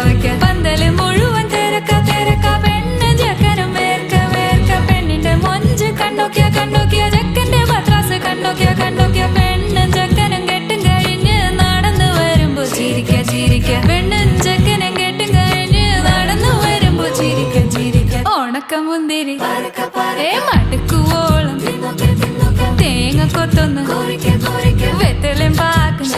ചവയ്ക്ക പന്തല് മുഴുവൻ തിരക്ക തിരക്ക പെണ്ണ് ചെക്കനും വേർക്ക വേർക്ക പെണ്ണിന്റെ മൊഞ്ച് കണ്ടോക്കിയ കണ്ടോക്കിയ ചെക്കന്റെ പത്രാസ് കണ്ടോക്കിയ കണ്ടോക്കിയ പെണ്ണും ചെക്കനും കെട്ടും കഴിഞ്ഞ് നടന്നു വരുമ്പോ ചിരിക്ക ചിരിക്ക പെണ്ണും ചെക്കനും കെട്ടും കഴിഞ്ഞ് നടന്നു വരുമ്പോ ചിരിക്ക ചിരിക്ക ഓണക്കമുന്തിരി മടുക്കുവോളം തേങ്ങ കൊത്തൊന്ന് വെത്തലും പാക്കും